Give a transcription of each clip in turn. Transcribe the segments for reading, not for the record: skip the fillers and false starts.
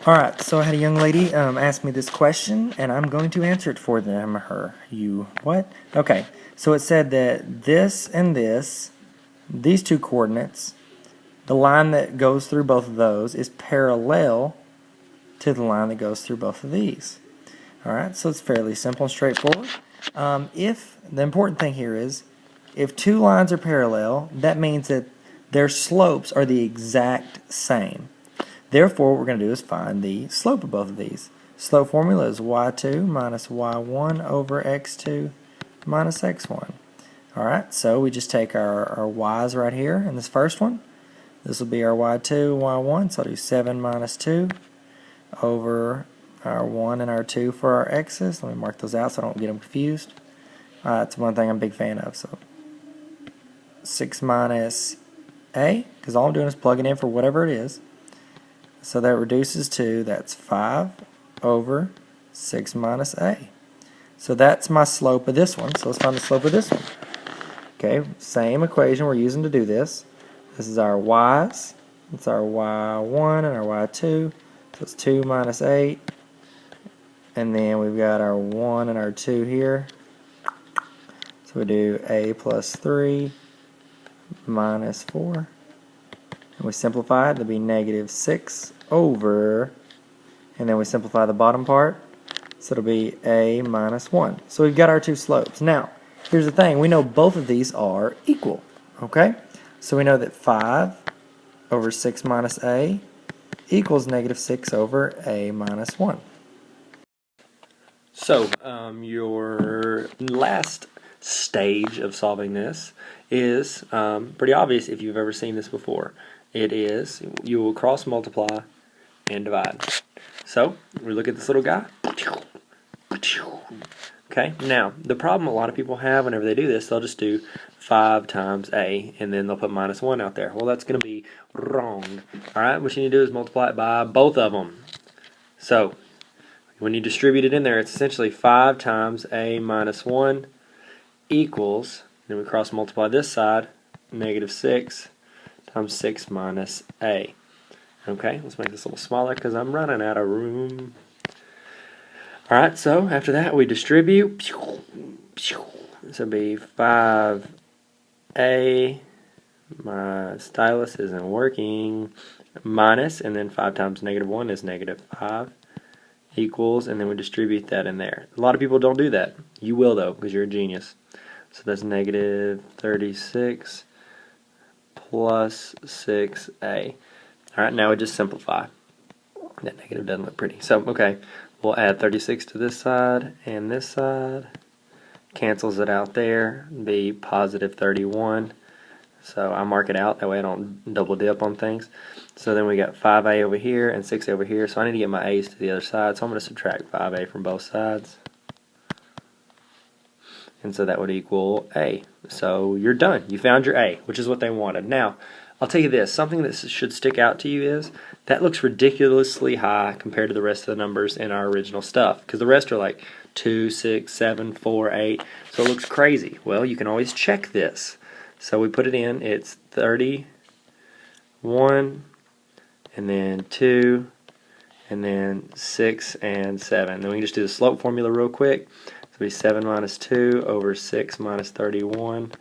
Alright, so I had a young lady ask me this question, and I'm going to answer it for them, her, you, what? Okay, so it said that this and this, these two coordinates, the line that goes through both of those is parallel to the line that goes through both of these. Alright, so it's fairly simple and straightforward. If the important thing here is, if two lines are parallel, that means that their slopes are the exact same. Therefore, what we're going to do is find the slope of both of these. Slope formula is y2 minus y1 over x2 minus x1. Alright, so we just take our y's right here in this first one. This will be our y2 and y1, so I'll do 7 minus 2 over our 1 and our 2 for our x's. Let me mark those out so I don't get them confused. That's one thing I'm a big fan of. So 6 minus a, because all I'm doing is plugging in for whatever it is. So that reduces to, that's 5 over 6 minus a. So that's my slope of this one. So let's find the slope of this one. Okay, same equation we're using to do this. This is our y's. It's our y1 and our y2. So it's 2 minus 8. And then we've got our 1 and our 2 here. So we do a plus 3 minus 4. And we simplify it, that'll be negative 6 over, and then we simplify the bottom part, so it'll be a minus 1. So we've got our two slopes. Now, here's the thing, we know both of these are equal, okay? So we know that 5 over 6 minus a equals negative 6 over a minus 1. So, your last stage of solving this is pretty obvious if you've ever seen this before. It is, you will cross multiply and divide. So, we look at this little guy. Okay, now, the problem a lot of people have whenever they do this, they'll just do 5 times a, and then they'll put minus 1 out there. Well, that's going to be wrong. Alright, what you need to do is multiply it by both of them. So, when you distribute it in there, it's essentially 5 times a minus 1 equals, then we cross multiply this side, negative 6 times 6 minus a. Okay, let's make this a little smaller because I'm running out of room. Alright, so after that we distribute. This will be 5a, my stylus isn't working, minus, and then 5 times negative 1 is negative 5, equals, and then we distribute that in there. A lot of people don't do that. You will though, because you're a genius. So that's negative 36 plus 6a. Alright, now we just simplify. That negative doesn't look pretty. So, okay, we'll add 36 to this side and this side. Cancels it out there. Be positive 31. So I mark it out. That way I don't double dip on things. So then we got 5a over here and 6a over here. So I need to get my a's to the other side. So I'm going to subtract 5a from both sides. And so that would equal a. So you're done. You found your a, which is what they wanted. Now, I'll tell you this. Something that should stick out to you is that looks ridiculously high compared to the rest of the numbers in our original stuff. Because the rest are like 2, 6, 7, 4, 8. So it looks crazy. Well, you can always check this. So we put it in. It's 31, and then 2, and then 6 and 7. Then we can just do the slope formula real quick. So it'll be 7 minus 2 over 6 minus 31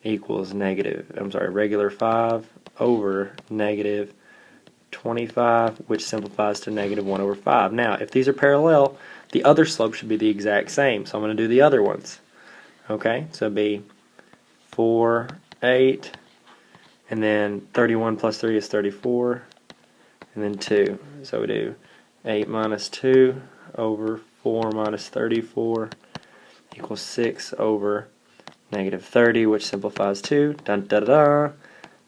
equals regular 5 over negative 25, which simplifies to negative 1 over 5. Now, if these are parallel, the other slope should be the exact same. So I'm going to do the other ones. Okay, so it'll be 4, 8, and then 31 plus 3 is 34, and then 2. So we do 8 minus 2 over 4 minus 34 equals 6 over negative 30, which simplifies to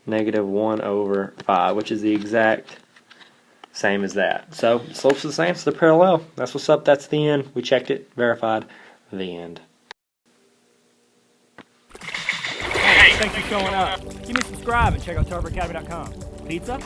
negative 1 over 5, which is the exact same as that. So slopes are the same, so they're parallel. That's what's up. That's the end. We checked it, verified, the end. Hey, thanks for showing up. Give me a subscribe and check out tarveracademy.com. Pizza?